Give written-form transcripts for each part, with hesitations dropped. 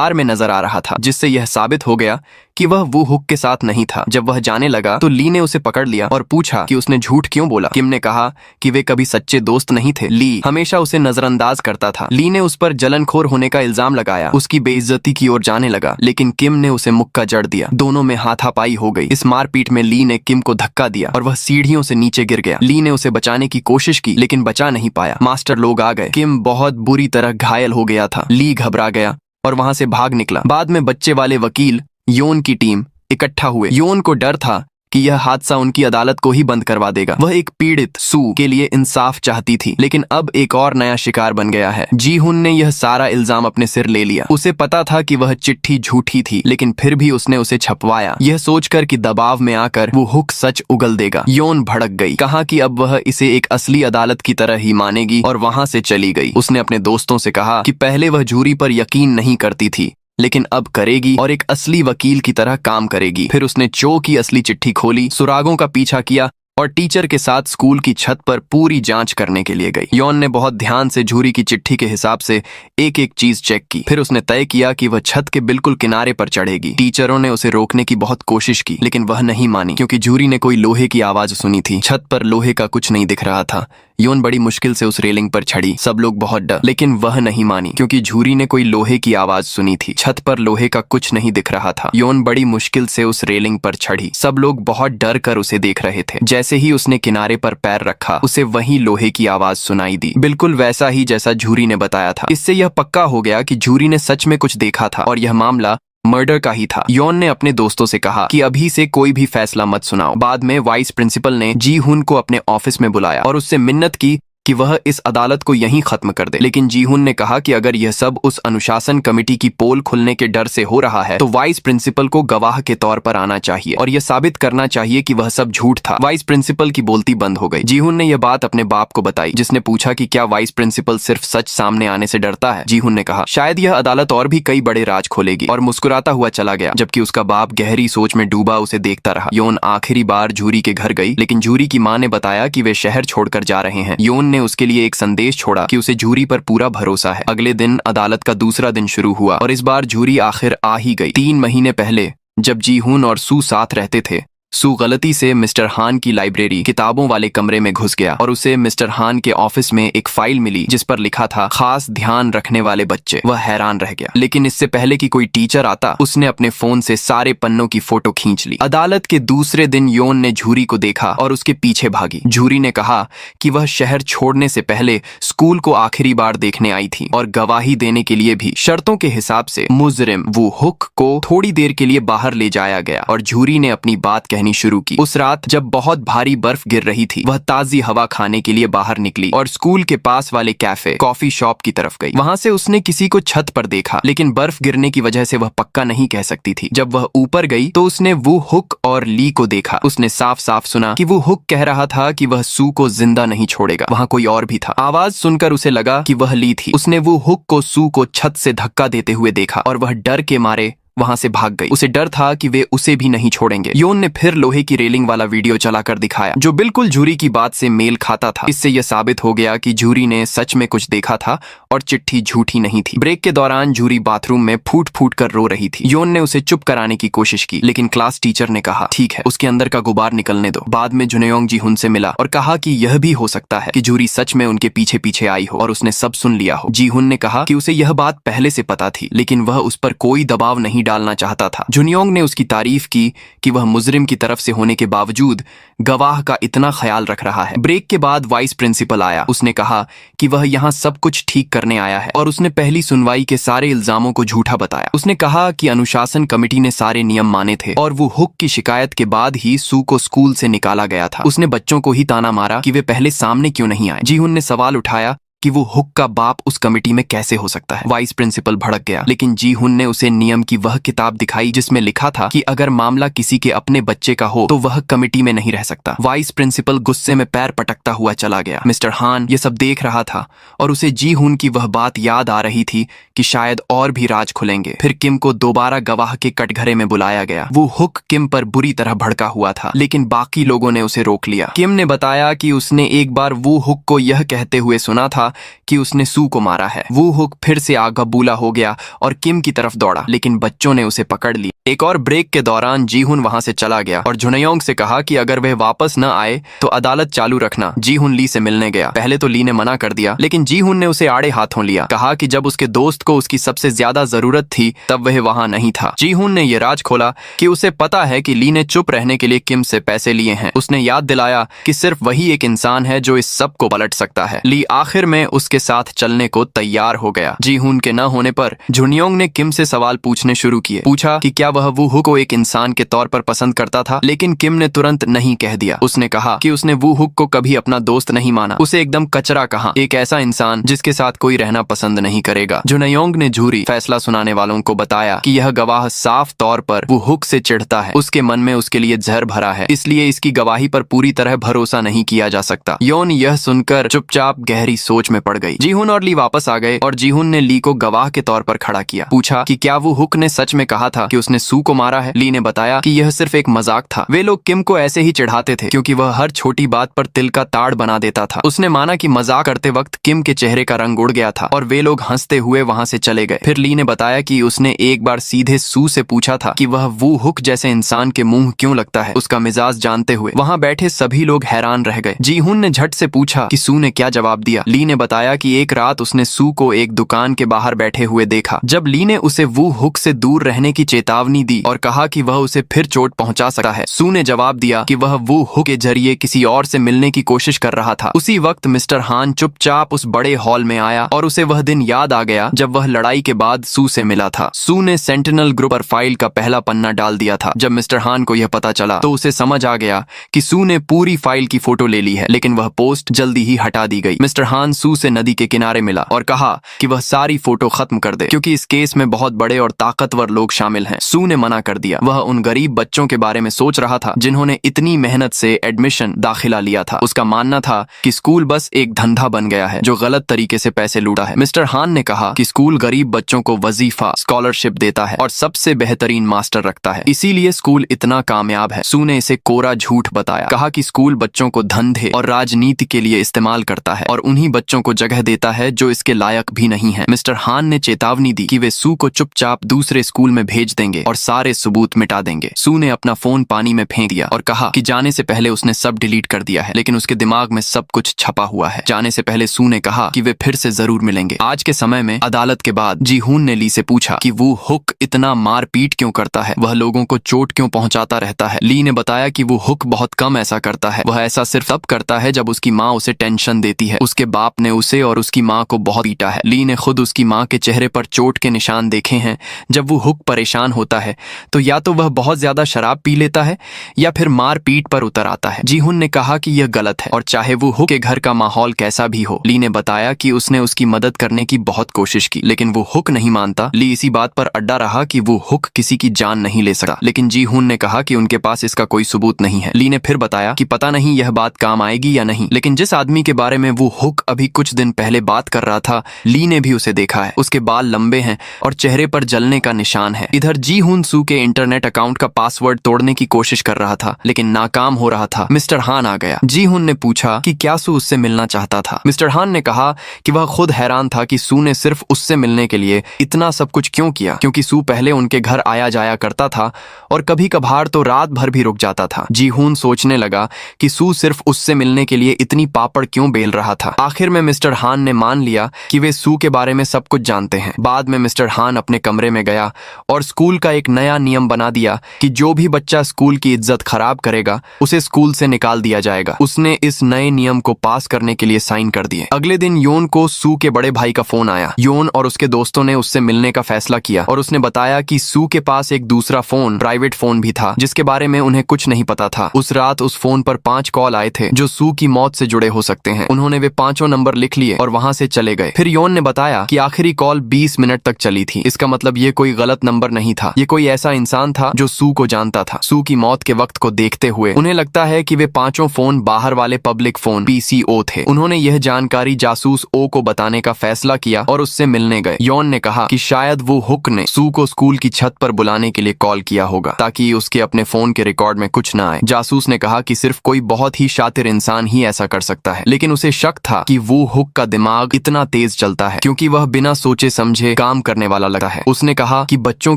Car में नजर आ रहा था, जिससे यह साबित हो गया कि वह वू हुक के साथ नहीं था। जब वह जाने लगा तो ली ने उसे पकड़ लिया और पूछा कि उसने झूठ क्यों बोला। किम ने कहा कि वे कभी सच्चे दोस्त नहीं थे। ली हमेशा उसे नजरअंदाज करता था। ली ने उस पर जलनखोर होने का इल्जाम लगाया, उसकी बेइज्जती की ओर जाने लगा, लेकिन किम ने उसे मुक्का जड़ दिया। दोनों में हाथापाई हो गई। इस मारपीट में ली ने किम को धक्का दिया और वह सीढ़ियों से नीचे गिर गया। ली ने उसे बचाने की कोशिश की, लेकिन बचा नहीं पाया। मास्टर लोग आ गए। किम बहुत बुरी तरह घायल हो गया था। ली घबरा गया और वहां से भाग निकला। बाद में बच्चे वाले वकील योन की टीम इकट्ठा हुए। योन को डर था कि यह हादसा उनकी अदालत को ही बंद करवा देगा। वह एक पीड़ित सू के लिए इंसाफ चाहती थी, लेकिन अब एक और नया शिकार बन गया है। जी हुन ने यह सारा इल्जाम अपने सिर ले लिया। उसे पता था कि वह चिट्ठी झूठी थी, लेकिन फिर भी उसने उसे छपवाया, यह सोचकर कि दबाव में आकर वो हुक सच उगल देगा। योन भड़क गई, कहा कि अब वह इसे एक असली अदालत की तरह ही मानेगी और वहां से चली गई। उसने अपने दोस्तों से कहा कि पहले वह जूरी पर यकीन नहीं करती थी, लेकिन अब करेगी और एक असली वकील की तरह काम करेगी। फिर उसने चो की असली चिट्ठी खोली, सुरागों का पीछा किया और टीचर के साथ स्कूल की छत पर पूरी जांच करने के लिए गई। योन ने बहुत ध्यान से जूरी की चिट्ठी के हिसाब से एक एक चीज चेक की। फिर उसने तय किया कि वह छत के बिल्कुल किनारे पर चढ़ेगी। टीचरों ने उसे रोकने की बहुत कोशिश की, लेकिन वह नहीं मानी, क्योंकि जूरी ने कोई लोहे की आवाज सुनी थी। छत पर लोहे का कुछ नहीं दिख रहा था। योन बड़ी मुश्किल से उस रेलिंग पर चढ़ी। सब लोग बहुत डर, लेकिन वह नहीं मानी, क्योंकि जूरी ने कोई लोहे की आवाज सुनी थी। छत पर लोहे का कुछ नहीं दिख रहा था। योन बड़ी मुश्किल से उस रेलिंग पर चढ़ी। सब लोग बहुत डर कर उसे देख रहे थे। जैसे ही उसने किनारे पर पैर रखा, उसे वही लोहे की आवाज सुनाई दी, बिल्कुल वैसा ही जैसा जूरी ने बताया था। इससे यह पक्का हो गया कि जूरी ने सच में कुछ देखा था और यह मामला मर्डर का ही था। योन ने अपने दोस्तों से कहा कि अभी से कोई भी फैसला मत सुनाओ। बाद में वाइस प्रिंसिपल ने जी हुन को अपने ऑफिस में बुलाया और उससे मिन्नत की कि वह इस अदालत को यहीं खत्म कर दे। लेकिन जी हुन ने कहा कि अगर यह सब उस अनुशासन कमेटी की पोल खुलने के डर से हो रहा है, तो वाइस प्रिंसिपल को गवाह के तौर पर आना चाहिए और यह साबित करना चाहिए कि वह सब झूठ था। वाइस प्रिंसिपल की बोलती बंद हो गई। जी हुन ने यह बात अपने बाप को बताई, जिसने पूछा कि क्या वाइस प्रिंसिपल सिर्फ सच सामने आने से डरता है। जी हुन ने कहा शायद यह अदालत और भी कई बड़े राज खोलेगी, और मुस्कुराता हुआ चला गया, जबकि उसका बाप गहरी सोच में डूबा उसे देखता रहा। योन आखिरी बार जूरी के घर गई, लेकिन जूरी की मां ने बताया कि वे शहर छोड़कर जा रहे हैं। योन ने उसके लिए एक संदेश छोड़ा कि उसे जूरी पर पूरा भरोसा है। अगले दिन अदालत का दूसरा दिन शुरू हुआ और इस बार जूरी आखिर आ ही गई। 3 महीने पहले जब जी हुन और सू साथ रहते थे, सू गलती से मिस्टर हान की लाइब्रेरी किताबों वाले कमरे में घुस गया और उसे मिस्टर हान के ऑफिस में एक फाइल मिली जिस पर लिखा था खास ध्यान रखने वाले बच्चे। वह हैरान रह गया, लेकिन इससे पहले कि कोई टीचर आता, उसने अपने फोन से सारे पन्नों की फोटो खींच ली। अदालत के दूसरे दिन योन ने जूरी को देखा और उसके पीछे भागी। जूरी ने कहा कि वह शहर छोड़ने से पहले स्कूल को आखिरी बार देखने आई थी और गवाही देने के लिए भी। शर्तों के हिसाब से मुजरिम वो हुक को थोड़ी देर के लिए बाहर ले जाया गया और जूरी ने अपनी बात कहनी शुरू की। उस रात जब बहुत भारी बर्फ गिर रही थी, वह ताजी हवा खाने के लिए बाहर निकली और स्कूल के पास वाले कैफे कॉफी शॉप की तरफ गई। वहां से उसने किसी को छत पर देखा, लेकिन बर्फ गिरने की वजह से वह पक्का नहीं कह सकती थी। जब वह ऊपर गई तो उसने वो हुक और ली को देखा। उसने साफ साफ सुना कि वो हुक कह रहा था कि वह सू को जिंदा नहीं छोड़ेगा। वहां कोई और भी था। आवाज सुनकर उसे लगा कि वह ली थी। उसने वो हुक को सू को छत से धक्का देते हुए देखा और वह डर के मारे वहां से भाग गई। उसे डर था कि वे उसे भी नहीं छोड़ेंगे। योन ने फिर लोहे की रेलिंग वाला वीडियो चलाकर दिखाया, जो बिल्कुल जूरी की बात से मेल खाता था। इससे यह साबित हो गया कि जूरी ने सच में कुछ देखा था और चिट्ठी झूठी नहीं थी। ब्रेक के दौरान जूरी बाथरूम में फूट फूट कर रो रही थी। योन ने उसे चुप कराने की कोशिश की, लेकिन क्लास टीचर ने कहा ठीक है, उसके अंदर का गुबार निकलने दो। बाद में जुनयोंग जी हुन से मिला और कहा कि यह भी हो सकता है कि जूरी सच में उनके पीछे पीछे आई हो और उसने सब सुन लिया हो। जी हुन ने कहा कि उसे यह बात पहले से पता थी, लेकिन वह उस पर कोई दबाव नहीं डालना चाहता था। जुनयोंग ने उसकी तारीफ की कि वह मुजरिम की तरफ से होने के बावजूद गवाह का इतना ख्याल रख रहा है। ब्रेक के बाद वाइस प्रिंसिपल आया। उसने कहा कि वह यहाँ सब कुछ ठीक करने आया है और उसने पहली सुनवाई के सारे इल्जामों को झूठा बताया। उसने कहा कि अनुशासन कमेटी ने सारे नियम माने थे और वो हुक की शिकायत के बाद ही सू को स्कूल से निकाला गया था। उसने बच्चों को ही ताना मारा कि वे पहले सामने क्यों नहीं आए। जी हुन ने सवाल उठाया कि वो हुक का बाप उस कमेटी में कैसे हो सकता है। वाइस प्रिंसिपल भड़क गया, लेकिन जी हुन ने उसे नियम की वह किताब दिखाई जिसमें लिखा था कि अगर मामला किसी के अपने बच्चे का हो तो वह कमेटी में नहीं रह सकता। वाइस प्रिंसिपल गुस्से में पैर पटकता हुआ चला गया। मिस्टर हान ये सब देख रहा था और उसे जी हुन की वह बात याद आ रही थी कि शायद और भी राज खुलेंगे। फिर किम को दोबारा गवाह के कटघरे में बुलाया गया। वो हुक किम पर बुरी तरह भड़का हुआ था, लेकिन बाकी लोगों ने उसे रोक लिया। किम ने बताया कि उसने एक बार वो हुक को यह कहते हुए सुना था था कि उसने सू को मारा है। वू हुक फिर से आग बबूला हो गया और किम की तरफ दौड़ा, लेकिन बच्चों ने उसे पकड़ लिया। एक और ब्रेक के दौरान जीहुन वहां से चला गया और जुनयोंग से कहा कि अगर वह वापस न आए तो अदालत चालू रखना। जीहुन ली से मिलने गया। पहले तो ली ने मना कर दिया, लेकिन जीहुन ने उसे आड़े हाथों लिया। कहा कि जब उसके दोस्त को उसकी सबसे ज्यादा जरूरत थी तब वह वहां नहीं था। जीहुन ने यह राज खोला कि उसे पता है कि ली ने चुप रहने के लिए किम से पैसे लिए हैं। उसने याद दिलाया कि सिर्फ वही एक इंसान है जो इस सब को पलट सकता है। ली आखिर में उसके साथ चलने को तैयार हो गया। जीहुन के न होने पर जुनयोंग ने किम से सवाल पूछने शुरू किए। पूछा कि क्या वह वू हुक को एक इंसान के तौर पर पसंद करता था, लेकिन किम ने तुरंत नहीं कह दिया। उसने कहा कि उसने वू हुक को कभी अपना दोस्त नहीं माना, उसे एकदम कचरा कहा, एक ऐसा इंसान जिसके साथ कोई रहना पसंद नहीं करेगा। जुनयोंग ने जूरी फैसला सुनाने वालों को बताया कि यह गवाह साफ तौर पर वू हुक से चिढ़ता है, उसके मन में उसके लिए जहर भरा है, इसलिए इसकी गवाही पर पूरी तरह भरोसा नहीं किया जा सकता। योन यह सुनकर चुपचाप गहरी सोच में पड़ गई। जीहुन और ली वापस आ गए और जीहुन ने ली को गवाह के तौर पर खड़ा किया। पूछा कि क्या वू हुक ने सच में कहा था कि उसने सू को मारा है। ली ने बताया कि यह सिर्फ एक मजाक था। वे लोग किम को ऐसे ही चिढ़ाते थे क्योंकि वह हर छोटी बात पर तिल का ताड़ बना देता था। उसने माना कि मजाक करते वक्त किम के चेहरे का रंग उड़ गया था और वे लोग हंसते हुए वहां से चले गए। फिर ली ने बताया कि उसने एक बार सीधे सू से पूछा था कि वह वू हुक जैसे इंसान के मुंह क्यों लगता है। उसका मिजाज जानते हुए वहां बैठे सभी लोग हैरान रह गए। जीहुन ने झट से पूछा कि सू ने क्या जवाब दिया। ली ने बताया कि एक रात उसने सू को एक दुकान के बाहर बैठे हुए देखा। जब ली ने उसे वू हुक से दूर रहने की चेतावनी दी और कहा कि वह उसे फिर चोट पहुंचा सकता है, सू ने जवाब दिया कि वह वू हुक के जरिए किसी और से मिलने की कोशिश कर रहा था। उसी वक्त मिस्टर हान चुपचाप उस बड़े हॉल में आया और उसे वह दिन याद आ गया जब वह लड़ाई के बाद सू से मिला था। सू ने सेंटिनल ग्रुप पर फाइल का पहला पन्ना डाल दिया था। जब मिस्टर हान को यह पता चला तो उसे समझ आ गया कि सू ने पूरी फाइल की फोटो ले ली है, लेकिन वह पोस्ट जल्दी ही हटा दी गई। मिस्टर हान सू से नदी के किनारे मिला और कहा कि वह सारी फोटो खत्म कर दे क्योंकि इस केस में बहुत बड़े और ताकतवर लोग शामिल हैं। सू ने मना कर दिया। वह उन गरीब बच्चों के बारे में सोच रहा था जिन्होंने इतनी मेहनत से एडमिशन दाखिला लिया था। उसका मानना था कि स्कूल बस एक धंधा बन गया है जो गलत तरीके से पैसे लूटा है। मिस्टर हान ने कहा कि स्कूल गरीब बच्चों को वजीफा, स्कॉलरशिप देता है और सबसे बेहतरीन मास्टर रखता है, इसीलिए स्कूल इतना कामयाब है। सू ने इसे कोरा झूठ बताया। कहा कि स्कूल बच्चों को धंधे और राजनीति के लिए इस्तेमाल करता है और उन्हीं बच्चों को जगह देता है जो इसके लायक भी नहीं है। मिस्टर हान ने चेतावनी दी कि वे सू को चुपचाप दूसरे स्कूल में भेज देंगे और सारे सबूत मिटा देंगे। सू ने अपना फोन पानी में फेंक दिया और कहा कि जाने से पहले उसने सब डिलीट कर दिया है, लेकिन उसके दिमाग में सब कुछ छपा हुआ है। जाने से पहले सू ने कहा कि वे फिर से जरूर मिलेंगे। आज के समय में अदालत के बाद जीहुन ने ली से पूछा कि वो हुक इतना मारपीट क्यों करता है, वह लोगों को चोट क्यों पहुंचाता रहता है। ली ने बताया कि वो हुक बहुत कम ऐसा करता है। वह ऐसा सिर्फ तब करता है जब उसकी माँ उसे टेंशन देती है। उसके बाप ने उसे और उसकी माँ को बहुत पीटा है। ली ने खुद उसकी माँ के चेहरे पर चोट के निशान देखे हैं। जब वो हुक परेशान होता है तो या तो वह बहुत ज्यादा शराब पी लेता है या फिर मार पीट पर उतर आता है। जीहुन ने कहा कि यह गलत है और चाहे वो हुक के घर का माहौल कैसा भी हो। ली ने बताया कि उसने उसकी मदद करने की बहुत कोशिश की, लेकिन वो हुक नहीं मानता। ली इसी बात पर अड्डा रहा कि वो हुक किसी की जान नहीं ले सकता, लेकिन जीहुन ने कहा कि उनके पास इसका कोई सबूत नहीं है। ली ने फिर बताया कि पता नहीं यह बात काम आएगी या नहीं, लेकिन जिस आदमी के बारे में वो हुक अभी कुछ दिन पहले बात कर रहा था, ली ने भी उसे देखा है। उसके बाल लंबे हैं और चेहरे पर जलने का निशान है। इधर जीहुन सू के इंटरनेट अकाउंट का पासवर्ड तोड़ने की कोशिश कर रहा था, लेकिन नाकाम हो रहा था। मिस्टर हान आ गया। जीहुन ने पूछा कि क्या सू उससे मिलना चाहता था। मिस्टर हान ने कहा कि वह खुद हैरान था कि सू ने सिर्फ उससे मिलने के लिए इतना सब कुछ क्यों किया, क्योंकि सू पहले उनके घर आया जाया करता था और कभी कभार तो रात भर भी रुक जाता था। जीहुन सोचने लगा कि सू सिर्फ उससे मिलने के लिए इतनी पापड़ क्यों बेल रहा था। आखिर में मिस्टर हान ने मान लिया कि वे सू के बारे में सब कुछ जानते हैं। बाद में मिस्टर हान अपने कमरे में गया और स्कूल का एक नया नियम बना दिया कि जो भी बच्चा स्कूल की इज्जत खराब करेगा उसे स्कूल से निकाल दिया जाएगा। उसने इस नए नियम को पास करने के लिए साइन कर दिए। अगले दिन योन को सू के बड़े भाई का फोन आया। योन और उसके दोस्तों ने उससे मिलने का फैसला किया और उसने बताया कि सू के पास एक दूसरा फोन, प्राइवेट फोन भी था जिसके बारे में उन्हें कुछ नहीं पता था। उस रात उस फोन पर 5 कॉल आए थे जो सू की मौत से जुड़े हो सकते हैं। उन्होंने वे 5 नंबर लिख लिए और वहां से चले गए। फिर योन ने बताया कि आखिरी कॉल 20 मिनट तक चली थी। इसका मतलब ये कोई गलत नंबर नहीं था, ये कोई ऐसा इंसान था जो सू को जानता था। सू की मौत के वक्त को देखते हुए उन्हें लगता है कि वे 5 फोन बाहर वाले पब्लिक फोन PCO थे। उन्होंने यह जानकारी जासूस ओ को बताने का फैसला किया और उससे मिलने गए। योन ने कहा कि शायद वो हुक ने सू को स्कूल की छत पर बुलाने के लिए कॉल किया होगा ताकि उसके अपने फोन के रिकॉर्ड में कुछ न आए। जासूस ने कहा कि सिर्फ कोई बहुत ही शातिर इंसान ही ऐसा कर सकता है, लेकिन उसे शक था कि वो वो हुक का दिमाग इतना तेज चलता है क्योंकि वह बिना सोचे समझे काम करने वाला लगता है। उसने कहा कि बच्चों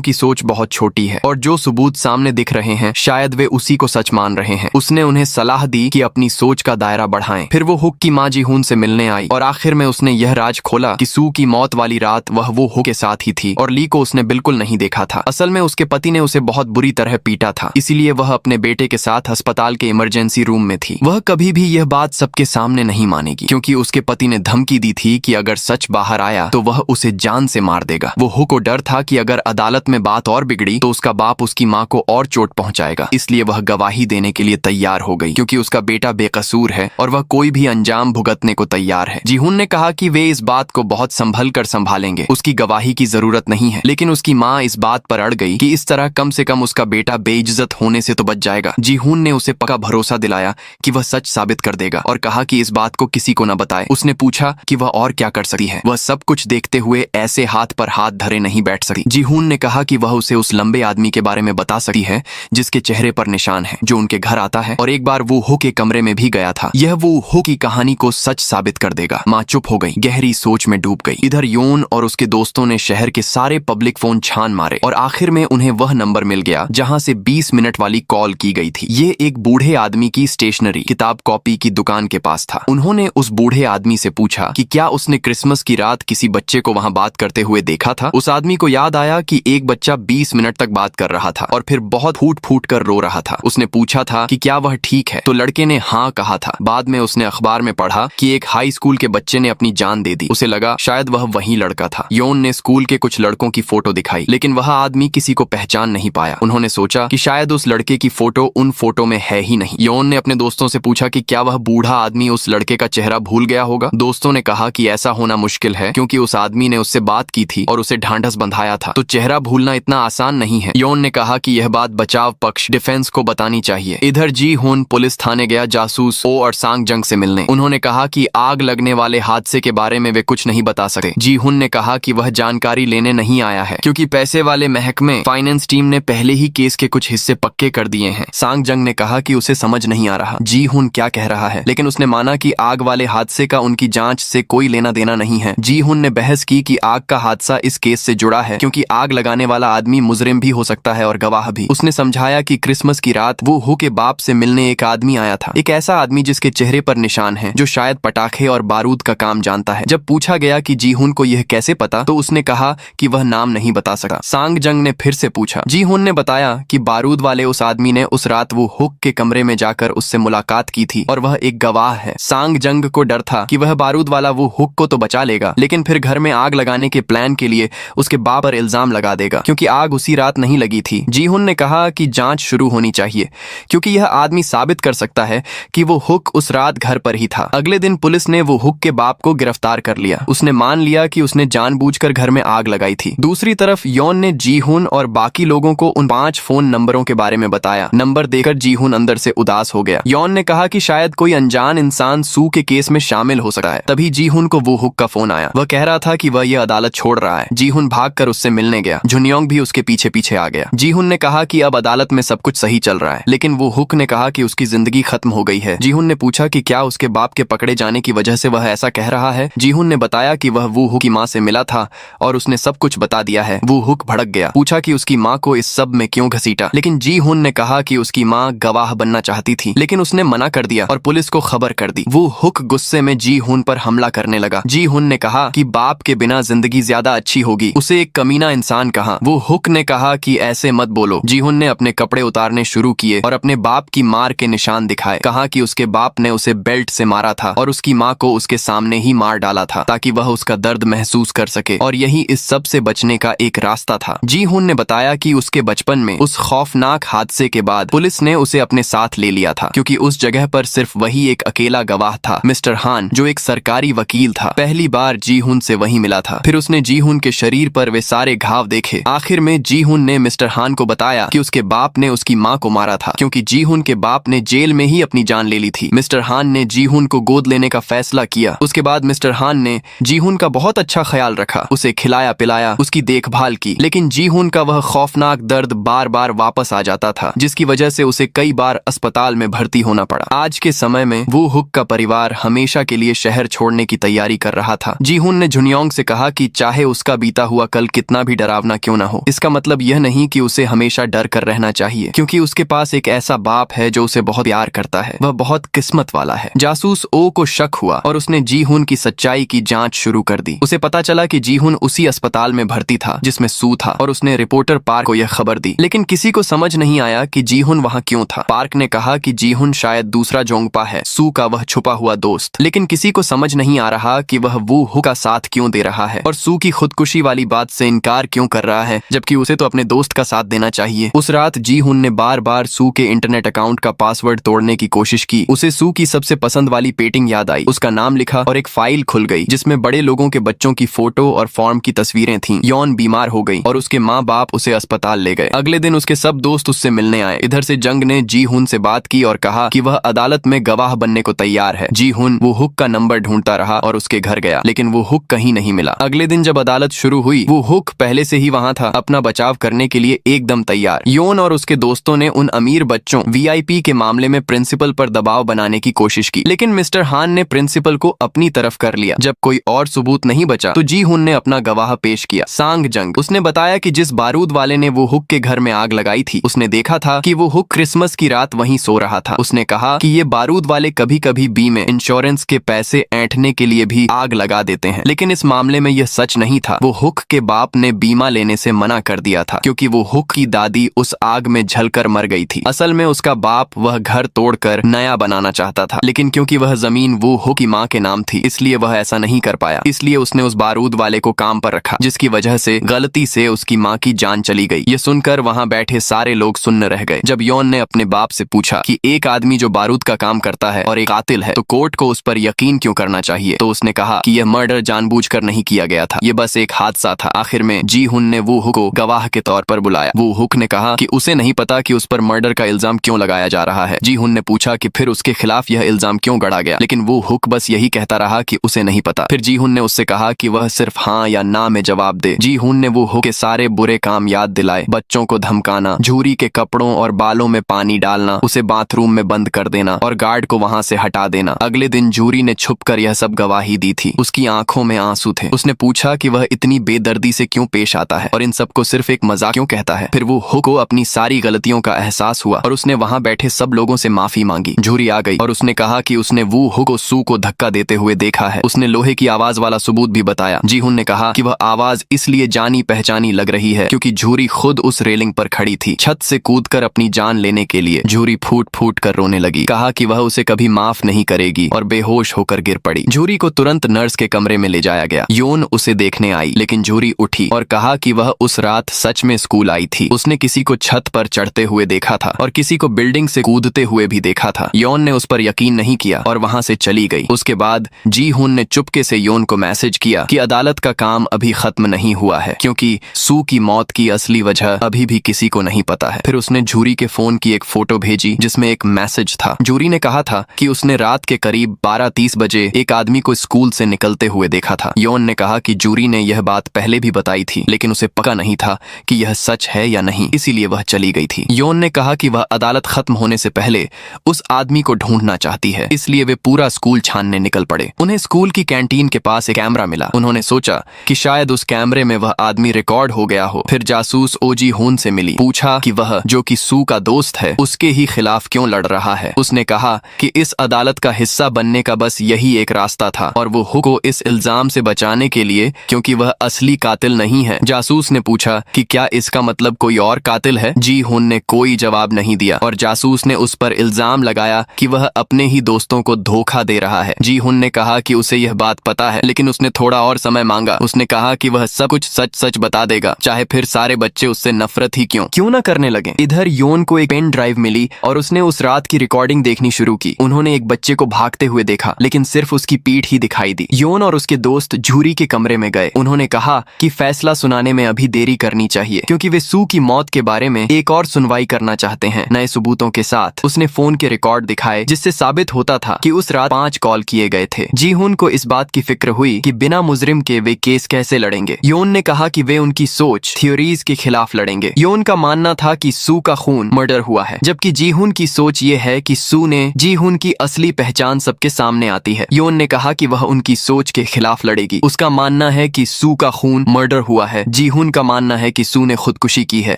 की सोच बहुत छोटी है और जो सबूत सामने दिख रहे हैं शायद वे उसी को सच मान रहे हैं। उसने उन्हें सलाह दी कि अपनी सोच का दायरा बढ़ाएं। फिर वो हुक की माँ जी-हून से मिलने आई और आखिर में उसने यह राज खोला कि सू की मौत वाली रात वह वो हुक के साथ ही थी और ली को उसने बिल्कुल नहीं देखा था। असल में उसके पति ने उसे बहुत बुरी तरह पीटा था, इसीलिए वह अपने बेटे के साथ अस्पताल के इमरजेंसी रूम में थी। वह कभी भी यह बात सबके सामने नहीं मानेगी क्योंकि उसके पति ने धमकी दी थी कि अगर सच बाहर आया तो वह उसे जान से मार देगा। वो हुक को डर था कि अगर अदालत में बात और बिगड़ी तो उसका बाप उसकी माँ को और चोट पहुंचाएगा, इसलिए वह गवाही देने के लिए तैयार हो गई क्योंकि उसका बेटा बेकसूर है और वह कोई भी अंजाम भुगतने को तैयार है। जी-हून ने कहा कि वे इस बात को बहुत संभल कर संभालेंगे, उसकी गवाही की जरूरत नहीं है। लेकिन उसकी माँ इस बात पर अड़ गई कि इस तरह कम से कम उसका बेटा बेइज्जत होने से तो बच जाएगा। जी-हून ने उसे पक्का भरोसा दिलाया कि वह सच साबित कर देगा और कहा कि इस बात को किसी को न बताए। उसने पूछा कि वह और क्या कर सकती है, वह सब कुछ देखते हुए ऐसे हाथ पर हाथ धरे नहीं बैठ सकती। जी-हून ने कहा कि वह उसे उस लंबे आदमी के बारे में बता सकती है जिसके चेहरे पर निशान है, जो उनके घर आता है और एक बार वो हुक के कमरे में भी गया था। यह वो हुक की कहानी को सच साबित कर देगा। माँ चुप हो गई, गहरी सोच में डूब गई। इधर योन और उसके दोस्तों ने शहर के सारे पब्लिक फोन छान मारे और आखिर में उन्हें वह नंबर मिल गया जहां से 20 मिनट वाली कॉल की गई थी। ये एक बूढ़े आदमी की स्टेशनरी किताब कॉपी की दुकान के पास था। उन्होंने उस बूढ़े आदमी से पूछा कि क्या उसने क्रिसमस की रात किसी बच्चे को वहां बात करते हुए देखा था। उस आदमी को याद आया कि एक बच्चा 20 मिनट तक बात कर रहा था और फिर बहुत फूट फूट कर रो रहा था। उसने पूछा था कि क्या वह ठीक है, तो लड़के ने हाँ कहा था। बाद में उसने अखबार में पढ़ा कि एक हाई स्कूल के बच्चे ने अपनी जान दे दी। उसे लगा शायद वह वही लड़का था। योन ने स्कूल के कुछ लड़कों की फोटो दिखाई, लेकिन वह आदमी किसी को पहचान नहीं पाया। उन्होंने सोचा कि शायद उस लड़के की फोटो उन फोटो में है ही नहीं। योन ने अपने दोस्तों से पूछा कि क्या वह बूढ़ा आदमी उस लड़के का चेहरा भूल गया होगा। दोस्तों ने कहा कि ऐसा होना मुश्किल है क्योंकि उस आदमी ने उससे बात की थी और उसे ढांढस बंधाया था, तो चेहरा भूलना इतना आसान नहीं है। योन ने कहा कि यह बात बचाव पक्ष डिफेंस को बतानी चाहिए। इधर जी-हून पुलिस थाने गया जासूस ओ और सांग जंग से मिलने। उन्होंने कहा कि आग लगने वाले हादसे के बारे में वे कुछ नहीं बता सकते। जी-हून ने कहा कि वह जानकारी लेने नहीं आया है क्योंकि पैसे वाले महकमे फाइनेंस टीम ने पहले ही केस के कुछ हिस्से पक्के कर दिए हैं। सांग जंग ने कहा कि उसे समझ नहीं आ रहा जी-हून क्या कह रहा है, लेकिन उसने माना कि आग वाले हादसे का उनकी जांच से कोई लेना देना नहीं है। जी-हून ने बहस की कि आग का हादसा इस केस से जुड़ा है क्योंकि आग लगाने वाला आदमी मुजरिम भी हो सकता है और गवाह भी। उसने समझाया कि क्रिसमस की रात वो हुक के बाप से मिलने एक आदमी आया था, एक ऐसा आदमी जिसके चेहरे पर निशान है, जो शायद पटाखे और बारूद का काम जानता है। जब पूछा गया कि जी-हून को यह कैसे पता, तो उसने कहा कि वह नाम नहीं बता सका। सांग जंग ने फिर से पूछा। जी-हून ने बताया कि बारूद वाले उस आदमी ने उस रात वो हुक के कमरे में जाकर उससे मुलाकात की थी और वह एक गवाह है। सांग जंग को डर था कि वह बारूद वाला वो हुक को तो बचा लेगा, लेकिन फिर घर में आग लगाने के प्लान के लिए उसके बाप पर इल्जाम लगा देगा क्योंकि आग उसी रात नहीं लगी थी। जी-हून ने कहा कि जांच शुरू होनी चाहिए क्योंकि यह आदमी साबित कर सकता है कि वो हुक उस रात घर पर ही था। अगले दिन पुलिस ने वो हुक के बाप को गिरफ्तार कर लिया। उसने मान लिया कि उसने जानबूझकर घर में आग लगाई थी। दूसरी तरफ योन ने जी-हून और बाकी लोगों को उन 5 फोन नंबरों के बारे में बताया। नंबर देकर जी-हून अंदर से उदास हो गया। योन ने कहा कि शायद कोई अनजान इंसान सू के केस में शामिल हो सकता है। तभी जी-हून को वो हुक का फोन आया। वह कह रहा था कि वह यह अदालत छोड़ रहा है। जी-हून भागकर उससे मिलने गया। झुनयोंग भी उसके पीछे पीछे आ गया। जी-हून ने कहा कि अब अदालत में सब कुछ सही चल रहा है, लेकिन वो हुक ने कहा कि उसकी जिंदगी खत्म हो गई है। जी-हून ने पूछा कि क्या उसके बाप के पकड़े जाने की वजह से वह ऐसा कह रहा है। जी-हून ने बताया कि वह वो हुक की माँ से मिला था और उसने सब कुछ बता दिया है। वो हुक भड़क गया, पूछा कि उसकी माँ को इस सब में क्यों घसीटा, लेकिन जी-हून ने कहा कि उसकी माँ गवाह बनना चाहती थी, लेकिन उसने मना कर दिया और पुलिस को खबर कर दी। वो हुक गुस्से में जी-हून पर हमला करने लगा। जी-हून ने कहा कि बाप के बिना जिंदगी ज्यादा अच्छी होगी, उसे एक कमीना इंसान कहा। वो हुक ने कहा कि ऐसे मत बोलो। जी-हून ने अपने कपड़े उतारने शुरू किए और अपने बाप की मार के निशान दिखाए। कहा कि उसके बाप ने उसे बेल्ट से मारा था और उसकी माँ को उसके सामने ही मार डाला था ताकि वह उसका दर्द महसूस कर सके और यही इस सब से बचने का एक रास्ता था। जी-हून ने बताया कि उसके बचपन में उस खौफनाक हादसे के बाद पुलिस ने उसे अपने साथ ले लिया था क्योंकि उस जगह पर सिर्फ वही एक अकेला गवाह था, मिस्टर हान, जो एक सरकारी वकील था। पहली बार जी-हून से वही मिला था। फिर उसने जी-हून के शरीर पर वे सारे घाव देखे। आखिर में जी-हून ने मिस्टर हान को बताया कि उसके बाप ने उसकी माँ को मारा था क्योंकि जी-हून के बाप ने जेल में ही अपनी जान ले ली थी। मिस्टर हान ने जी-हून को गोद लेने का फैसला किया। उसके बाद मिस्टर हान ने जी-हून का बहुत अच्छा ख्याल रखा, उसे खिलाया पिलाया, उसकी देखभाल की, लेकिन जी-हून का वह खौफनाक दर्द बार बार वापस आ जाता था जिसकी वजह से उसे कई बार अस्पताल में भर्ती होना पड़ा। आज के समय में वो हुक का परिवार हमेशा के लिए लिए शहर छोड़ने की तैयारी कर रहा था। जीहुन ने जुनियोंग से कहा कि चाहे उसका बीता हुआ कल कितना भी डरावना क्यों न हो, इसका मतलब यह नहीं कि उसे हमेशा डर कर रहना चाहिए, क्योंकि उसके पास एक ऐसा बाप है जो उसे बहुत प्यार करता है। वह बहुत किस्मत वाला है। जासूस ओ को शक हुआ और उसने जीहुन की सच्चाई की जांच शुरू कर दी। उसे पता चला कि जीहुन उसी अस्पताल में भर्ती था जिसमें सू था और उसने रिपोर्टर पार्क को यह खबर दी, लेकिन किसी को समझ नहीं आया कि जीहुन वहाँ क्यों था। पार्क ने कहा कि जीहुन शायद दूसरा जोंगपा है, सू का वह छुपा हुआ दोस्त, लेकिन किसी को समझ नहीं आ रहा कि वह वू हु का साथ क्यों दे रहा है और सू की खुदकुशी वाली बात से इनकार क्यों कर रहा है, जबकि उसे तो अपने दोस्त का साथ देना चाहिए। उस रात जीहुन ने बार बार सू के इंटरनेट अकाउंट का पासवर्ड तोड़ने की कोशिश की। उसे सू की सबसे पसंद वाली पेंटिंग याद आई, उसका नाम लिखा और एक फाइल खुल गई जिसमें बड़े लोगों के बच्चों की फोटो और फॉर्म की तस्वीरें थीं। यौन बीमार हो गई और उसके माँ बाप उसे अस्पताल ले गए। अगले दिन उसके सब दोस्त उससे मिलने आए। इधर से जंग ने जीहुन से बात की और कहा कि वह अदालत में गवाह बनने को तैयार है। जीहुन वो हुक का नंबर ढूंढता रहा और उसके घर गया, लेकिन वो हुक कहीं नहीं मिला। अगले दिन जब अदालत शुरू हुई, वो हुक पहले से ही वहाँ था, अपना बचाव करने के लिए एकदम तैयार। योन और उसके दोस्तों ने उन अमीर बच्चों वीआईपी के मामले में प्रिंसिपल पर दबाव बनाने की कोशिश की, लेकिन मिस्टर हान ने प्रिंसिपल को अपनी तरफ कर लिया। जब कोई और सबूत नहीं बचा तो जीहुन ने अपना गवाह पेश किया, सांग जंग। उसने बताया कि जिस बारूद वाले ने वो हुक के घर में आग लगाई थी, उसने देखा था कि वो हुक क्रिसमस की रात वहीं सो रहा था। उसने कहा कि ये बारूद वाले कभी कभी बीमे इंश्योरेंस के पैसे ऐंठने के लिए भी आग लगा देते हैं, लेकिन इस मामले में यह सच नहीं था। वो हुक के बाप ने बीमा लेने से मना कर दिया था क्योंकि वो हुक की दादी उस आग में जलकर मर गई थी। असल में उसका बाप वह घर तोड़कर नया बनाना चाहता था, लेकिन क्योंकि वह जमीन वो हुक की माँ के नाम थी, इसलिए वह ऐसा नहीं कर पाया। इसलिए उसने उस बारूद वाले को काम पर रखा, जिसकी वजह से गलती से उसकी माँ की जान चली गई। ये सुनकर वहाँ बैठे सारे लोग सुन्न रह गए। जब यौन ने अपने बाप से पूछा कि एक आदमी जो बारूद का काम करता है और एक कातिल है, तो कोर्ट को उस पर यकीन क्यों करना चाहिए, तो उसने कहा कि यह मर्डर जानबूझकर नहीं किया गया था, ये बस एक हादसा था। आखिर में जीहुन ने वो हुक को गवाह के तौर पर बुलाया। वो हुक ने कहा कि उसे नहीं पता कि उस पर मर्डर का इल्जाम क्यों लगाया जा रहा है। जीहुन ने पूछा कि फिर उसके खिलाफ यह इल्जाम क्यों गढ़ा गया, लेकिन वो हुक बस यही कहता रहा कि उसे नहीं पता। फिर जीहुन ने उससे कहा कि वह सिर्फ हाँ या ना में जवाब दे। जीहुन ने वो हुक के सारे बुरे काम याद दिलाए, बच्चों को धमकाना, झूरी के कपड़ों और बालों में पानी डालना, उसे बाथरूम में बंद कर देना और गार्ड को वहां से हटा देना। अगले दिन जूरी ने छुपकर यह सब गवाही दी थी। उसकी आंखों में आंसू थे। उसने पूछा कि वह इतनी बेदर्दी से क्यों पेश आता है और इन सबको सिर्फ एक मजाक क्यों कहता है। फिर वो हुक को अपनी सारी गलतियों का एहसास हुआ और उसने वहां बैठे सब लोगों से माफी मांगी। जूरी आ गई और उसने कहा कि उसने वो हुक को सू को धक्का देते हुए देखा है। उसने लोहे की आवाज वाला सबूत भी बताया। जीहुन ने कहा कि वह आवाज इसलिए जानी पहचानी लग रही है क्योंकि जूरी खुद उस रेलिंग पर खड़ी थी, छत से कूदकर अपनी जान लेने के लिए। जूरी फूट फूट कर रोने लगी, कहा कि वह उसे कभी माफ नहीं करेगी और बेहोश होकर गिर पड़ी। जूरी को तुरंत नर्स के कमरे में ले जाया गया। योन उसे देखने आई, लेकिन जूरी उठी और कहा कि वह उस रात सच में स्कूल आई थी। उसने किसी को छत पर चढ़ते हुए देखा था और किसी को बिल्डिंग से कूदते हुए भी देखा था। योन ने उस पर यकीन नहीं किया और वहां से चली गई। उसके बाद जीहुन ने चुपके से योन को मैसेज किया कि अदालत का काम अभी खत्म नहीं हुआ है क्योंकि सू की मौत की असली वजह अभी भी किसी को नहीं पता है। फिर उसने जूरी के फोन की एक फोटो भेजी जिसमें एक मैसेज था। जूरी ने कहा था कि उसने रात के करीब 12:30 बजे एक आदमी को स्कूल से निकलते हुए देखा था। योन ने कहा कि जूरी ने यह बात पहले भी बताई थी, लेकिन उसे पता नहीं था कि यह सच है या नहीं, इसीलिए वह चली गई थी। योन ने कहा कि वह अदालत खत्म होने से पहले उस आदमी को ढूंढना चाहती है, इसलिए वे पूरा स्कूल छानने निकल पड़े। उन्हें स्कूल की कैंटीन के पास एक कैमरा मिला। उन्होंने सोचा कि शायद उस कैमरे में वह आदमी रिकॉर्ड हो गया हो। फिर जासूस ओजी हुन से मिली, पूछा कि वह जो कि सू का दोस्त है उसके ही खिलाफ क्यों लड़ रहा है। उसने कहा कि इस अदालत का हिस्सा बनने का बस यही एक रास्ता था और वो हुक को इस इल्जाम से बचाने के लिए, क्योंकि वह असली कातिल नहीं है। जासूस ने पूछा कि क्या इसका मतलब कोई और कातिल है। जी हुन ने कोई जवाब नहीं दिया और जासूस ने उस पर इल्जाम लगाया कि वह अपने ही दोस्तों को धोखा दे रहा है। जी हुन ने कहा कि उसे यह बात पता है, लेकिन उसने थोड़ा और समय मांगा। उसने कहा कि वह सब कुछ सच सच बता देगा, चाहे फिर सारे बच्चे उससे नफरत ही क्यों न करने लगे। इधर योन को एक पेन ड्राइव मिली और उसने उस रात की रिकॉर्डिंग देखनी शुरू की। उन्होंने एक बच्चे को भागते हुए देखा, लेकिन सिर्फ उसकी पीठ ही दिखाई दी। योन और उसके दोस्त जूरी के कमरे में गए। उन्होंने कहा कि फैसला सुनाने में अभी देरी करनी चाहिए क्योंकि वे सू की मौत के बारे में एक और सुनवाई करना चाहते हैं, नए सबूतों के साथ। उसने फोन के रिकॉर्ड दिखाए जिससे साबित होता था कि उस रात 5 कॉल किए गए थे। जीहुन को इस बात की फिक्र हुई कि बिना मुजरिम के वे केस कैसे लड़ेंगे। योन ने कहा कि वे उनकी सोच थ्योरीज के खिलाफ लड़ेंगे। योन का मानना था कि सू का खून मर्डर हुआ है, जबकि जीहुन की सोच ये है कि सू ने जीहुन की असली पहचान सबके सामने आती जाती है। योन ने कहा कि वह उनकी सोच के खिलाफ लड़ेगी। उसका मानना है कि सू का खून मर्डर हुआ है। जीहुन का मानना है कि सू ने खुदकुशी की है।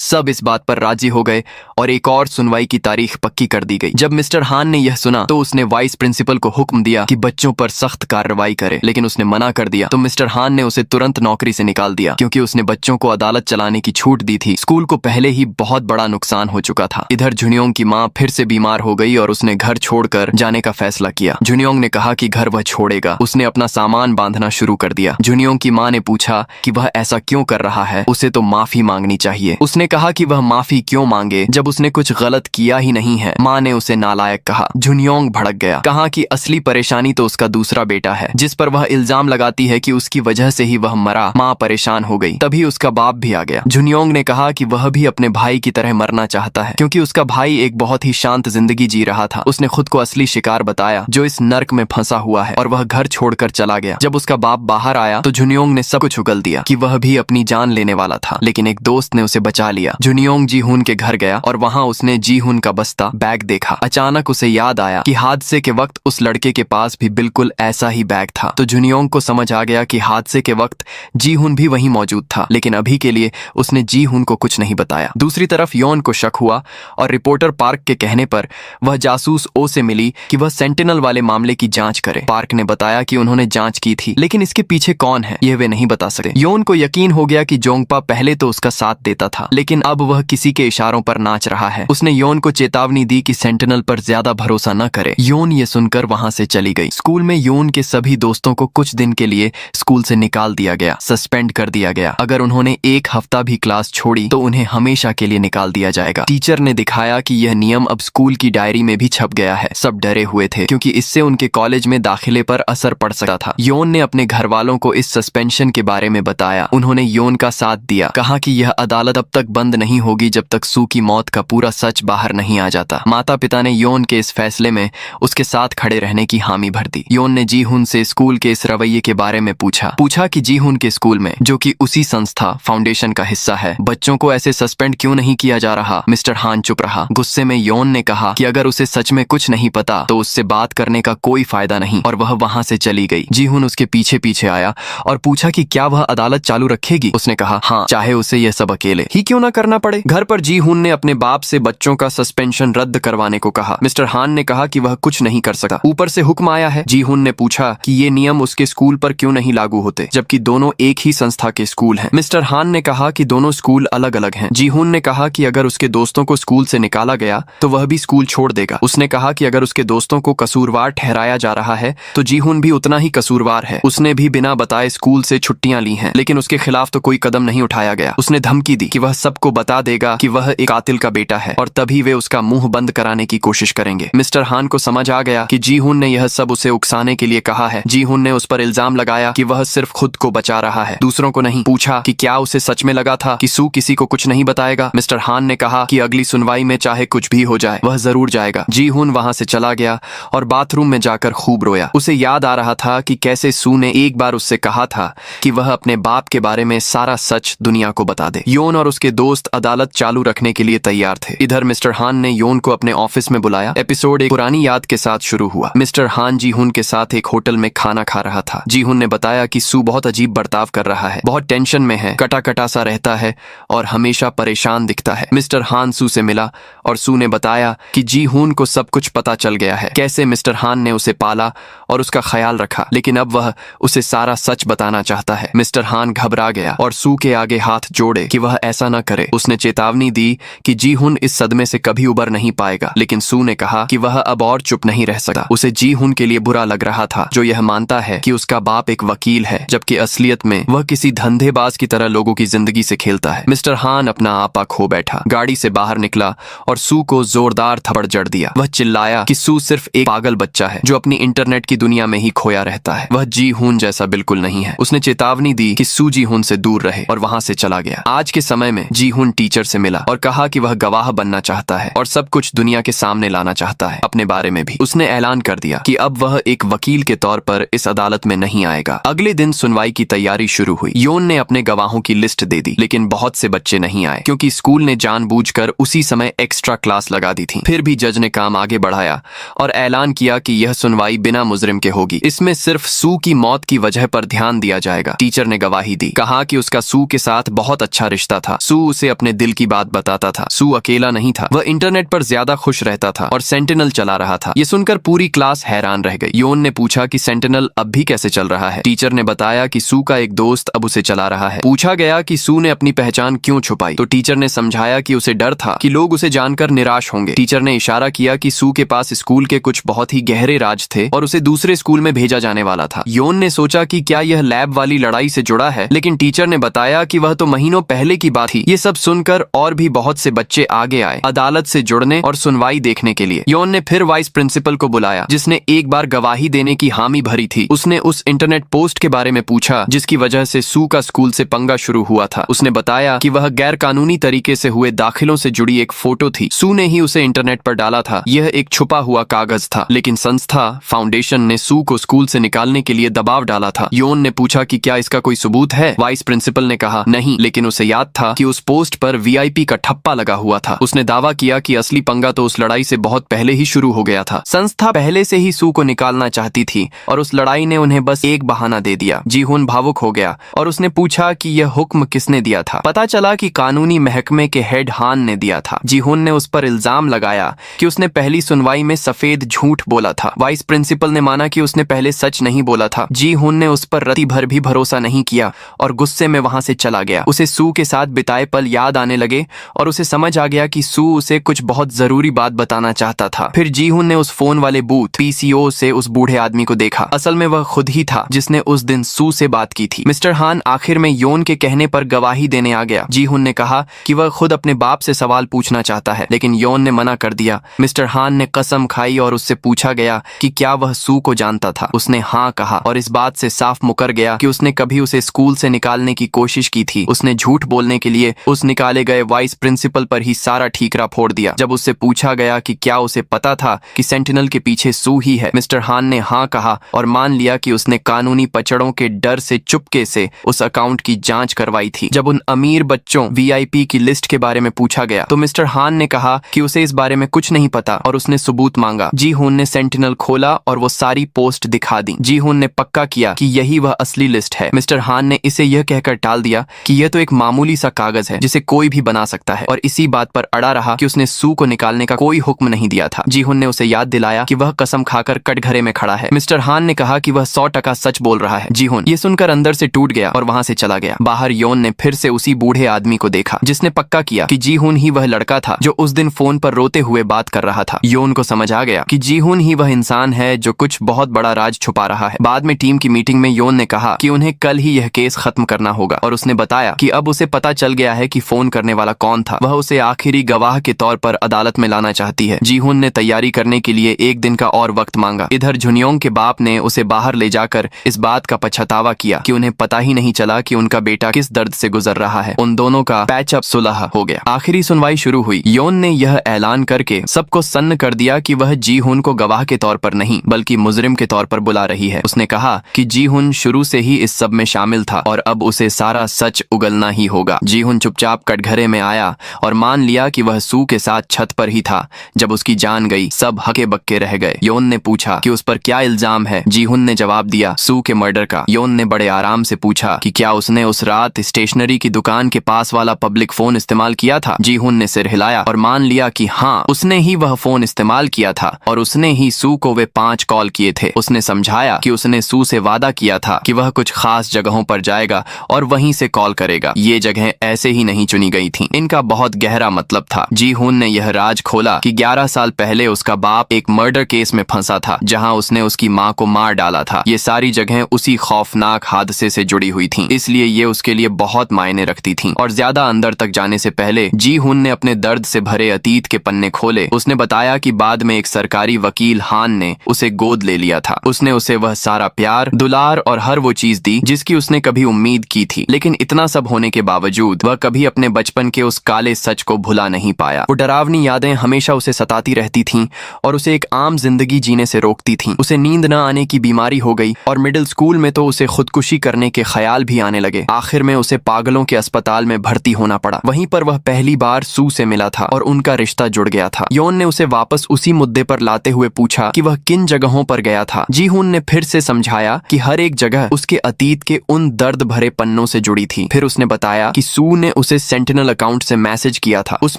सब इस बात पर राजी हो गए और एक और सुनवाई की तारीख पक्की कर दी गई। जब मिस्टर हान ने यह सुना तो उसने वाइस प्रिंसिपल को हुक्म दिया कि बच्चों पर सख्त कार्रवाई करे, लेकिन उसने मना कर दिया तो मिस्टर हान ने उसे तुरंत नौकरी से निकाल दिया, क्योंकि उसने बच्चों को अदालत चलाने की छूट दी थी। स्कूल को पहले ही बहुत बड़ा नुकसान हो चुका था। इधर जुनियोंग की माँ फिर से बीमार हो गई और उसने घर छोड़कर जाने का फैसला किया। जुनियोंग ने कहा कि घर वह छोड़ेगा। उसने अपना सामान बांधना शुरू कर दिया। जुनियोंग की माँ ने पूछा कि वह ऐसा क्यों कर रहा है, उसे तो माफी मांगनी चाहिए। उसने कहा कि वह माफी क्यों मांगे जब उसने कुछ गलत किया ही नहीं है। माँ ने उसे नालायक कहा। जुनियोंग भड़क गया। कहा कि असली परेशानी तो उसका दूसरा बेटा है, जिस पर वह इल्जाम लगाती है कि उसकी वजह से ही वह मरा। माँ परेशान हो गई। तभी उसका बाप भी आ गया। जुनियोंग ने कहा कि वह भी अपने भाई की तरह मरना चाहता है, क्योंकि उसका भाई एक बहुत ही शांत जिंदगी जी रहा था। उसने खुद को असली शिकार बताया जो इस नर्क में फंसा हुआ है, और वह घर छोड़कर चला गया। जब उसका बाप बाहर आया तो जुनियोंग ने सब कुछ उगल दिया कि वह भी अपनी जान लेने वाला था, लेकिन एक दोस्त ने उसे बचा लिया। जुनियोंग जीहुन के घर गया और वहां उसने जीहुन का बस्ता बैग देखा। अचानक उसे याद आया कि हादसे के वक्त उस लड़के के पास भी बिल्कुल ऐसा ही बैग था। तो जुनियोंग को समझ आ गया कि हादसे के वक्त जीहुन भी वहीं मौजूद था, लेकिन अभी के लिए उसने जीहुन को कुछ नहीं बताया। दूसरी तरफ योन को शक हुआ और रिपोर्टर पार्क के कहने पर वह जासूस ओ से मिली कि वह सेंटिनल वाले मामले की जांच करे। पार्क ने बताया कि उन्होंने जांच की थी, लेकिन इसके पीछे कौन है यह वे नहीं बता सकते। योन को यकीन हो गया कि जोंगपा पहले तो उसका साथ देता था, लेकिन अब वह किसी के इशारों पर नाच रहा है। उसने योन को चेतावनी दी कि सेंटिनल पर ज्यादा भरोसा न करे। योन ये सुनकर वहां से चली गई। स्कूल में योन के सभी दोस्तों को कुछ दिन के लिए स्कूल से निकाल दिया गया, सस्पेंड कर दिया गया। अगर उन्होंने एक हफ्ता भी क्लास छोड़ी तो उन्हें हमेशा के लिए निकाल दिया जाएगा। टीचर ने दिखाया कि यह नियम अब स्कूल की डायरी में भी छप गया है। सब डरे हुए थे, क्योंकि इससे उनके कॉलेज में दाखिले पर असर पड़ सकता था। योन ने अपने घर वालों को इस सस्पेंशन के बारे में बताया। उन्होंने योन का साथ दिया। कहा कि यह अदालत अब तक बंद नहीं होगी जब तक सू की मौत का पूरा सच बाहर नहीं आ जाता। माता पिता ने योन के इस फैसले में उसके साथ खड़े रहने की हामी भर दी। योन ने जीहुन से स्कूल के इस रवैये के बारे में पूछा कि जीहुन के स्कूल में, जो कि उसी संस्था फाउंडेशन का हिस्सा है, बच्चों को ऐसे सस्पेंड क्यों नहीं किया जा रहा। मिस्टर हान चुप रहा। गुस्से में योन ने कहा कि अगर उसे सच में कुछ नहीं पता तो उससे बात करने का कोई फायदा नहीं, और वह वहां से चली गई। जीहुन उसके पीछे पीछे आया और पूछा कि क्या वह अदालत चालू रखेगी। उसने कहा हाँ, चाहे उसे यह सब अकेले ही क्यों ना करना पड़े। घर पर जीहुन ने अपने बाप से बच्चों का सस्पेंशन रद्द करवाने को कहा। मिस्टर हान ने कहा कि वह कुछ नहीं कर सकता, ऊपर से हुक्म आया है। जीहुन ने पूछा कि ये नियम उसके स्कूल पर क्यों नहीं लागू होते, जबकि दोनों एक ही संस्था के स्कूल हैं। मिस्टर हान ने कहा कि दोनों स्कूल अलग अलग हैं। जीहुन ने कहा कि अगर उसके दोस्तों को स्कूल से निकाला गया तो वह भी स्कूल छोड़ देगा। उसने कहा कि अगर उसके दोस्तों को कसूरवार ठहराया जा रहा है तो जीहुन भी उतना ही कसूरवार है। उसने भी बिना बताए स्कूल से छुट्टियां ली हैं, लेकिन उसके खिलाफ तो कोई कदम नहीं उठाया गया। उसने धमकी दी कि वह सबको बता देगा कि वह एक कातिल का बेटा है, और तभी वे उसका मुंह बंद कराने की कोशिश करेंगे। मिस्टर हान को समझ आ गया कि जीहुन ने यह सब उसे उकसाने के लिए कहा है। जीहुन ने उस पर इल्जाम लगाया कि वह सिर्फ खुद को बचा रहा है, दूसरों को नहीं। पूछा कि क्या उसे सच में लगा था कि सू किसी को कुछ नहीं बताएगा। मिस्टर हान ने कहा कि अगली सुनवाई में चाहे कुछ भी हो जाए वह जरूर जाएगा। जीहुन वहां से चला गया और बाथरूम में जाकर खूब रोया। उसे याद आ रहा था कि कैसे सू ने एक बार उससे कहा था कि वह अपने बाप के बारे में सारा सच दुनिया को बता दे। योन और उसके दोस्त अदालत चालू रखने के लिए तैयार थे। इधर मिस्टर हान ने योन को अपने ऑफिस में बुलाया। एपिसोड एक पुरानी याद के साथ शुरू हुआ। मिस्टर हान जीहुन के साथ एक होटल में खाना खा रहा था। जीहुन ने बताया कि सू बहुत अजीब बर्ताव कर रहा है, बहुत टेंशन में है, कटा कटा सा रहता है और हमेशा परेशान दिखता है। मिस्टर हान सू से मिला और सू ने बताया कि जीहुन को सब कुछ पता चल गया है, कैसे मिस्टर हान ने उसे पाला और उसका ख्याल रखा, लेकिन अब वह उसे सारा सच बताना चाहता है। मिस्टर हान घबरा गया और सू के आगे हाथ जोड़े कि वह ऐसा न करे। उसने चेतावनी दी कि जीहुन इस सदमे से कभी उबर नहीं पाएगा, लेकिन सू ने कहा कि वह अब और चुप नहीं रह सकता। उसे जीहुन के लिए बुरा लग रहा था, जो यह मानता है कि उसका बाप एक वकील है, जबकि असलियत में वह किसी धंधेबाज की तरह लोगों की जिंदगी से खेलता है। मिस्टर हान अपना आपा खो बैठा, गाड़ी से बाहर निकला और सू को जोरदार थप्पड़ जड़ दिया। वह चिल्लाया कि सू सिर्फ एक पागल बच्चा है जो अपनी इंटरनेट की दुनिया में ही खोया रहता है, वह जीहुन जैसा बिल्कुल नहीं है। उसने चेतावनी दी कि सू जीहुन से दूर रहे और वहां से चला गया। आज के समय में जीहुन टीचर से मिला और कहा कि वह गवाह बनना चाहता है और सब कुछ दुनिया के सामने लाना चाहता है, अपने बारे में भी। उसने ऐलान कर दिया कि अब वह एक वकील के तौर पर इस अदालत में नहीं आएगा। अगले दिन सुनवाई की तैयारी शुरू हुई। योन ने अपने गवाहों की लिस्ट दे दी, लेकिन बहुत से बच्चे नहीं आए, क्योंकि स्कूल ने जानबूझकर उसी समय एक्स्ट्रा क्लास लगा दी थी। फिर भी जज ने काम आगे बढ़ाया और ऐलान किया कि यह सुनवाई सुनवाई बिना मुजरिम के होगी। इसमें सिर्फ सू की मौत की वजह पर ध्यान दिया जाएगा। टीचर ने गवाही दी, कहा कि उसका सू के साथ बहुत अच्छा रिश्ता था। सू उसे अपने दिल की बात बताता था। सू अकेला नहीं था, वह इंटरनेट पर ज्यादा खुश रहता था और सेंटिनल चला रहा था। ये सुनकर पूरी क्लास हैरान रह गई। योन ने पूछा कि सेंटिनल अब भी कैसे चल रहा है। टीचर ने बताया कि सू का एक दोस्त अब उसे चला रहा है। पूछा गया कि सू ने अपनी पहचान क्यों छुपाई, तो टीचर ने समझाया कि उसे डर था कि लोग उसे जानकर निराश होंगे। टीचर ने इशारा किया कि सू के पास स्कूल के कुछ बहुत ही गहरे राज थे और उसे दूसरे स्कूल में भेजा जाने वाला था। योन ने सोचा कि क्या यह लैब वाली लड़ाई से जुड़ा है, लेकिन टीचर ने बताया कि वह तो महीनों पहले की बात थी। ये सब सुनकर और भी बहुत से बच्चे आगे आए अदालत से जुड़ने और सुनवाई देखने के लिए। योन ने फिर वाइस प्रिंसिपल को बुलाया, जिसने एक बार गवाही देने की हामी भरी थी। उसने उस इंटरनेट पोस्ट के बारे में पूछा जिसकी वजह से सू का स्कूल से पंगा शुरू हुआ था। उसने बताया कि वह गैर कानूनी तरीके से हुए दाखिलों से जुड़ी एक फोटो थी। सू ने ही उसे इंटरनेट पर डाला था। यह एक छुपा हुआ कागज था, लेकिन संस्था फाउंडेशन ने सू को स्कूल से निकालने के लिए दबाव डाला था। योन ने पूछा कि क्या इसका कोई सबूत है। वाइस प्रिंसिपल ने कहा नहीं, लेकिन उसे याद था कि उस पोस्ट पर वीआईपी का ठप्पा लगा हुआ था। उसने दावा किया कि असली पंगा तो उस लड़ाई से बहुत पहले ही शुरू हो गया था। संस्था पहले से ही सू को निकालना चाहती थी और उस लड़ाई ने उन्हें बस एक बहाना दे दिया। जीहुन भावुक हो गया और उसने पूछा कि यह हुक्म किसने दिया था। पता चला कि कानूनी महकमे के हेड हान ने दिया था। जीहुन ने उस पर इल्जाम लगाया कि उसने पहली सुनवाई में सफेद झूठ बोला था। वाइस प्रिंसिपल ने माना कि उसने पहले सच नहीं बोला था। जीहुन ने उस पर रत्ती भर भी भरोसा नहीं किया और गुस्से में वहां से चला गया। उसे सू के साथ बिताए पल याद आने लगे और उसे समझ आ गया कि सू उसे कुछ बहुत जरूरी बात बताना चाहता था। फिर जीहुन ने उस फोन वाले बूथ पीसीओ से उस बूढ़े आदमी को देखा। असल में वह खुद ही था जिसने उस दिन सू से बात की थी। मिस्टर हान आखिर में योन के कहने पर गवाही देने आ गया। जीहुन ने कहा कि वह खुद अपने बाप से सवाल पूछना चाहता है, लेकिन योन ने मना कर दिया। मिस्टर हान ने कसम खाई और उससे पूछा गया कि क्या वह सू को जानता था। उसने हाँ कहा और इस बात से साफ मुकर गया कि उसने कभी उसे स्कूल से निकालने की कोशिश की थी। उसने झूठ बोलने के लिए उस निकाले गए वाइस प्रिंसिपल पर ही सारा ठीकरा फोड़ दिया। जब उससे पूछा गया कि क्या उसे पता था कि सेंटिनल के पीछे सू ही है, मिस्टर हान ने हाँ कहा और मान लिया कि उसने कानूनी पचड़ों के डर से चुपके से उस अकाउंट की जांच करवाई थी। जब उन अमीर बच्चों वीआईपी की लिस्ट के बारे में पूछा गया तो मिस्टर हान ने कहा कि उसे इस बारे में कुछ नहीं पता और उसने सबूत मांगा। जीहुन ने सेंटिनल खोला और वो सारी पोस्ट दिखा दी। जीहुन ने पक्का किया कि यही वह असली लिस्ट है। मिस्टर हान ने इसे यह कहकर टाल दिया कि यह तो एक मामूली सा कागज है जिसे कोई भी बना सकता है और इसी बात पर अड़ा रहा कि उसने सू को निकालने का कोई हुक्म नहीं दिया था। जीहुन ने उसे याद दिलाया कि वह कसम खाकर कटघरे में खड़ा है। मिस्टर हान ने कहा कि वह 100% सच बोल रहा है। जीहुन ये सुनकर अंदर से टूट गया और वहां से चला गया। बाहर योन ने फिर से उसी बूढ़े आदमी को देखा जिसने पक्का किया कि जीहुन ही वह लड़का था जो उस दिन फोन पर रोते हुए बात कर रहा था। योन को समझ आ गया कि जीहुन ही वह इंसान है जो कुछ बहुत बड़ा राज छुपा रहा है। बाद में टीम की मीटिंग में योन ने कहा कि उन्हें कल ही यह केस खत्म करना होगा और उसने बताया कि अब उसे पता चल गया है कि फोन करने वाला कौन था। वह उसे आखिरी गवाह के तौर पर अदालत में लाना चाहती है। जीहुन ने तैयारी करने के लिए एक दिन का और वक्त मांगा। इधर झुनियोंग के बाप ने उसे बाहर ले जाकर इस बात का पछतावा किया कि उन्हें पता ही नहीं चला कि उनका बेटा किस दर्द से गुजर रहा है। उन दोनों का पैचअप सुलह हो गया। आखिरी सुनवाई शुरू हुई। योन ने यह ऐलान करके सबको सन्न कर दिया कि वह जीहुन को गवाह के तौर पर नहीं बल्कि मुजरिम के तौर पर बुला रही है। उसने कहा कि जीहुन शुरू से ही इस सब में शामिल था और अब उसे सारा सच उगलना ही होगा। जीहुन चुपचाप कटघरे में आया और मान लिया कि वह सू के साथ छत पर ही था। जब उसकी जान गई सब हके बक्के रह गए। योन ने पूछा कि उस पर क्या इल्जाम है। जीहुन ने जवाब दिया सू के मर्डर का। योन ने बड़े आराम से पूछा कि क्या उसने उस रात स्टेशनरी की दुकान के पास वाला पब्लिक फोन इस्तेमाल किया था। जीहुन ने सिर हिलाया और मान लिया कि हाँ उसने ही वह फोन इस्तेमाल किया था और उसने ही सू को वे 5 कॉल किए थे। उसने समझाया कि उसने सू से वादा किया था कि वह कुछ खास जगहों पर जाएगा और वहीं से कॉल करेगा। ये जगहें ऐसे ही नहीं चुनी गई थीं। इनका बहुत गहरा मतलब था। जीहुन ने यह राज खोला कि 11 साल पहले उसका बाप एक मर्डर केस में फंसा था जहां उसने उसकी मां को मार डाला था। ये सारी जगहें उसी खौफनाक हादसे से जुड़ी हुई थीं, इसलिए ये उसके लिए बहुत मायने रखती थीं। और ज्यादा अंदर तक जाने से पहले जीहुन ने अपने दर्द से भरे अतीत के पन्ने खोले। उसने बताया कि बाद में एक सरकारी वकील हान ने उसे गोद ले लिया था। उसने उसे वह सारा प्यार, दुलार और हर वो चीज दी जिसकी उसने कभी उम्मीद की थी। लेकिन इतना सब होने के बावजूद वह कभी अपने बचपन के उस काले सच को भुला नहीं पाया। वो डरावनी यादें हमेशा उसे सताती रहती थीं और उसे एक आम जिंदगी जीने से रोकती थीं। उसे नींद न आने की बीमारी हो गई और मिडिल स्कूल में तो उसे खुदकुशी करने के ख्याल भी आने लगे। आखिर में उसे पागलों के अस्पताल में भर्ती होना पड़ा। वहीं पर वह पहली बार सू से मिला था और उनका रिश्ता जुड़ गया था। योन ने उसे वापस उसी मुद्दे पर लाते हुए पूछा कि वह किन किन जगहों पर गया था। जीहुन ने फिर से समझाया कि हर एक जगह उसके अतीत के उन दर्द भरे पन्नों से जुड़ी थी। फिर उसने बताया कि सू ने उसे सेंटिनल अकाउंट से मैसेज किया था। उस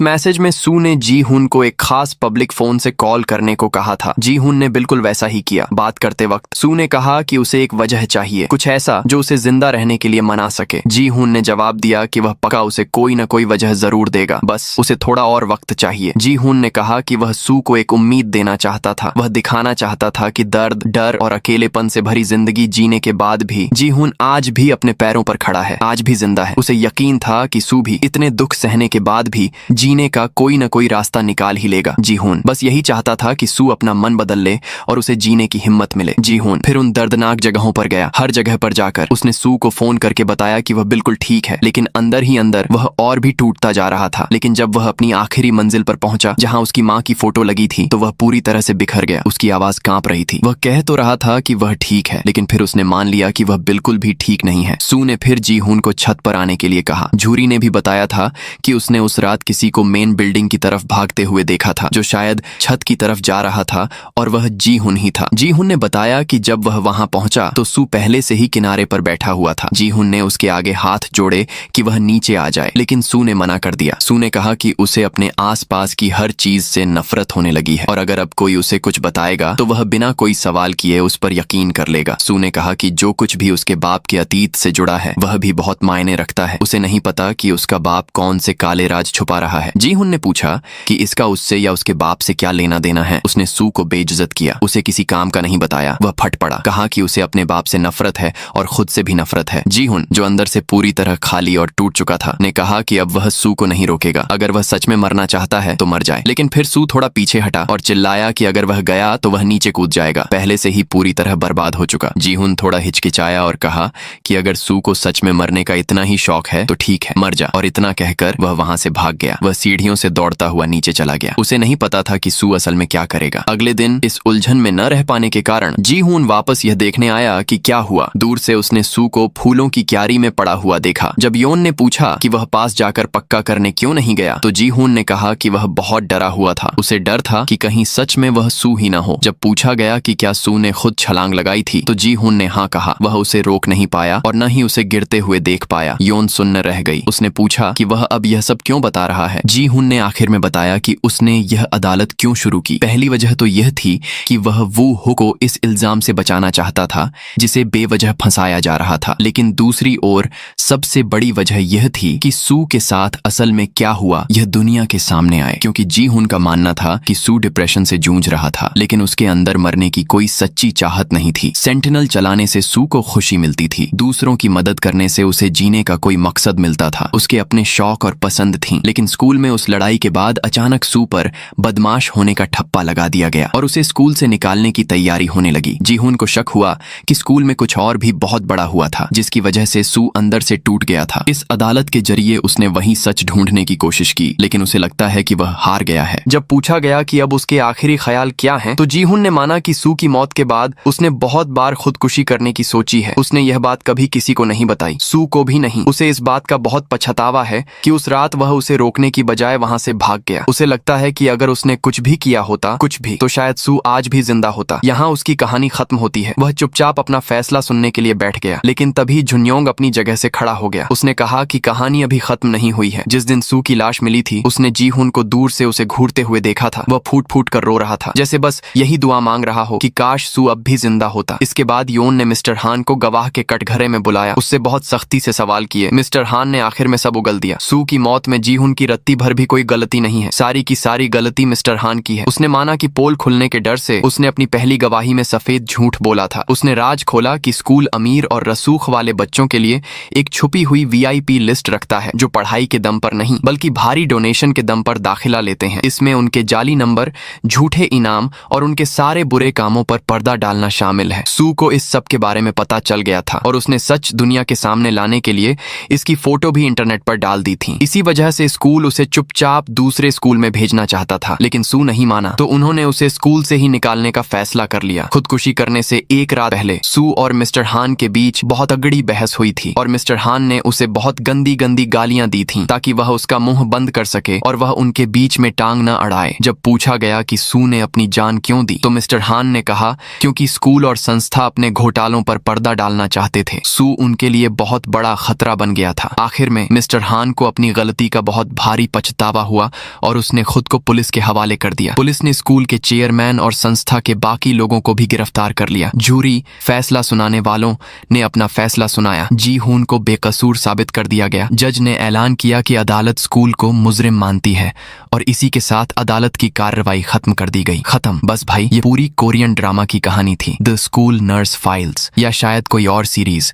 मैसेज में सू ने जीहुन को एक खास पब्लिक फोन से कॉल करने को कहा था। जीहुन ने बिल्कुल वैसा ही किया। बात करते वक्त सू ने कहा कि उसे एक वजह चाहिए, कुछ ऐसा जो उसे जिंदा रहने के लिए मना सके। जीहुन ने जवाब दिया कि वह पक्का उसे कोई न कोई वजह जरूर देगा, बस उसे थोड़ा और वक्त चाहिए। जीहुन ने कहा कि वह सू को एक उम्मीद देना चाहता था। वह दिखाना चाहता था कि दर्द, डर और अकेलेपन से भरी जिंदगी जीने के बाद भी जीहुन आज भी अपने पैरों पर खड़ा है, आज भी जिंदा है। उसे यकीन था कि सू भी इतने दुख सहने के बाद भी जीने का कोई न कोई रास्ता निकाल ही लेगा। जीहुन बस यही चाहता था कि सू अपना मन बदल ले और उसे जीने की हिम्मत मिले। जीहुन फिर उन दर्दनाक जगहों पर गया। हर जगह पर जाकर उसने सू को फोन करके बताया कि वह बिल्कुल ठीक है, लेकिन अंदर ही अंदर वह और भी टूटता जा रहा था। लेकिन जब वह अपनी आखिरी मंजिल पर पहुंचा, जहां उसकी माँ की फोटो लगी थी, तो वह पूरी तरह से बिखर गया। उसकी आवाज कांप रही थी। वह कह तो रहा था कि वह ठीक है, लेकिन फिर उसने मान लिया कि वह बिल्कुल भी ठीक नहीं है। सू ने फिर जीहुन को छत पर आने के लिए कहा। झूरी ने भी बताया था कि उसने उस रात किसी को मेन बिल्डिंग की तरफ भागते हुए देखा था, जो शायद छत की तरफ जा रहा था, और वह जीहुन ही था। जीहुन ने बताया कि जब वह वहां पहुंचा तो सू पहले से ही किनारे पर बैठा हुआ था। जीहुन ने उसके आगे हाथ जोड़े कि वह नीचे आ जाए, लेकिन सू ने मना कर दिया। सू ने कहा कि उसे अपने आसपास की हर चीज से नफरत होने लगी है, और अगर अब कोई उसे कुछ बताएगा तो वह बिना कोई सवाल किए उस पर यकीन कर लेगा। सू ने कहा कि जो कुछ भी उसके बाप के अतीत से जुड़ा है वह भी बहुत मायने रखता है। उसे नहीं पता कि उसका बाप कौन से काले राज छुपा रहा है। जीहुन ने पूछा कि इसका उससे या उसके बाप से क्या लेना देना है। उसने सू को बेइज्जत किया, उसे किसी काम का नहीं बताया। वह फट पड़ा, कहा कि उसे अपने बाप से नफरत है और खुद से भी नफरत है। जीहुन, जो अंदर से पूरी तरह खाली और टूट चुका था, ने कहा कि अब वह सू को नहीं रोकेगा। अगर वह सच में मरना चाहता है तो मर जाए। लेकिन फिर सू थोड़ा पीछे हटा और चिल्लाया कि अगर वह गया तो वह नीचे कूद जाएगा, पहले से ही पूरी तरह बर्बाद हो चुका। जीहुन थोड़ा हिचकिचाया और कहा कि अगर सू को सच में मरने का इतना ही शौक है तो ठीक है, मर जा। और इतना कहकर वह वहां से भाग गया। वह सीढ़ियों से दौड़ता हुआ नीचे चला गया। उसे नहीं पता था कि सू असल में क्या करेगा। अगले दिन इस उलझन में न रह पाने के कारण जीहुन वापस यह देखने आया कि क्या हुआ। दूर से उसने सू को फूलों की क्यारी में पड़ा हुआ देखा। जब योन ने पूछा कि वह पास जाकर पक्का करने क्यों नहीं गया, तो जीहुन ने कहा कि वह बहुत डरा हुआ था। उसे डर था कि कहीं सच में वह सू ही न हो। जब पूछा गया कि क्या सू ने खुद छलांग लगाई थी, तो जीहुन ने हाँ कहा। वह उसे रोक नहीं पाया और न ही उसे गिरते हुए देख पाया। योन सुन्न रह गई। उसने पूछा कि वह अब यह सब क्यों बता रहा है। जीहुन ने आखिर में बताया कि उसने यह अदालत क्यों शुरू की। पहली वजह तो यह थी कि वह वू हो को इस इल्जाम से बचाना चाहता था जिसे बेवजह फंसाया जा रहा था। लेकिन दूसरी ओर सबसे बड़ी वजह यह थी कि सू के साथ असल में क्या हुआ यह दुनिया के सामने आए, क्योंकि जीहुन का मानना था कि सू डिप्रेशन से जूझ रहा था, लेकिन उसके अंदर मरने की कोई सच्ची चाहत नहीं थी। सेंटिनल चलाने से सू को खुशी मिलती थी। दूसरों की मदद करने से उसे जीने का कोई मकसद मिलता था। उसके अपने शौक और पसंद थी। लेकिन स्कूल में उस लड़ाई के बाद अचानक सू पर बदमाश होने का ठप्पा लगा दिया गया और उसे स्कूल से निकालने की तैयारी होने लगी। जीहुन को शक हुआ कि स्कूल में कुछ और भी बहुत बड़ा हुआ था, जिसकी वजह से सू अंदर से टूट गया था। इस अदालत के जरिए उसने वही सच ढूंढने की कोशिश की, लेकिन उसे लगता है कि वह हार गया है। जब पूछा गया कि अब उसके आखिरी ख्याल क्या हैं, तो जीहुन ने माना कि सू की मौत के बाद उसने बहुत बार खुदकुशी करने की सोची है। उसने यह बात कभी किसी को नहीं बताई, सू को भी नहीं। उसे इस बात का बहुत पछतावा है कि उस रात वह उसे रोकने की बजाय वहां से भाग गया। उसे लगता है कि अगर उसने कुछ भी किया होता, कुछ भी, तो शायद सू आज भी जिंदा होता। यहाँ उसकी कहानी खत्म होती है। वह चुपचाप अपना फैसला सुनने के लिए बैठ गया, लेकिन तभी झुन्योंग अपनी जगह से खड़ा हो गया। उसने कहा कि कहानी अभी खत्म नहीं हुई है। जिस दिन सू की लाश मिली थी, उसने जीहुन को दूर से उसे घूरते हुए देखा था। वह फूट फूट कर रो रहा था, जैसे बस यही दुआ मांग रहा हो कि काश सू अब भी जिंदा होता। इसके बाद योन ने मिस्टर हान को गवाह के कटघरे में बुलाया। उससे बहुत सख्ती से सवाल किए। मिस्टर हान ने आखिर में सब उगल दिया। सू की मौत में जीहुन की रत्ती भर भी कोई गलती नहीं है। सारी की सारी गलती मिस्टर हान की है। उसने माना कि पोल खुलने के डर से उसने अपनी पहली गवाही में सफेद झूठ बोला था। उसने राज खोला कि स्कूल अमीर और रसूख वाले बच्चों के लिए एक छुपी हुई VIP लिस्ट रखता है, जो पढ़ाई के दम पर नहीं बल्कि भारी डोनेशन के दम पर दाखिला लेते हैं। इसमें उनके जाली नंबर, झूठे इनाम और उनके सारे बुरे कामों पर पर्दा डालना शामिल है। सू को इस सब के बारे में पता चल गया था और उसने सच दुनिया के सामने लाने के लिए इसकी फोटो भी इंटरनेट पर डाल दी थी। इसी वजह से स्कूल उसे चुपचाप दूसरे स्कूल में भेजना चाहता था, लेकिन सू नहीं माना, तो उन्होंने उसे स्कूल से ही निकालने का फैसला कर लिया। खुदकुशी करने से एक रात पहले सू और मिस्टर हान के बीच बहुत तगड़ी बहस हुई थी और मिस्टर हान ने उसे बहुत गंदी गंदी गालियां दी थीं ताकि वह उसका मुंह बंद कर सके और वह उनके बीच में टांग न अड़ाए। जब पूछा गया कि सू ने अपनी जान क्यों दी, तो मिस्टर हान ने कहा क्योंकि स्कूल और संस्था अपने घोटालों पर पर्दा डालना चाहते थे। सू उनके लिए बहुत बड़ा खतरा बन गया था। आखिर में मिस्टर हान को अपनी गलती का बहुत भारी पछतावा हुआ और उसने खुद को पुलिस के हवाले कर दिया। पुलिस ने स्कूल के चेयरमैन और संस्था के बाकी लोगों को भी गिरफ्तार कर लिया। जूरी, फैसला सुनाने वालों ने अपना फैसला सुनाया। जी हून को बेकसूर साबित कर दिया गया। जज ने ऐलान किया कि अदालत स्कूल को मुजरिम मानती है और इसी के साथ अदालत की कार्रवाई खत्म कर दी गई। खत्म। बस भाई, ये पूरी कोरियन ड्रामा की कहानी थी, द स्कूल नर्स फाइल्स, या शायद कोई और सीरीज।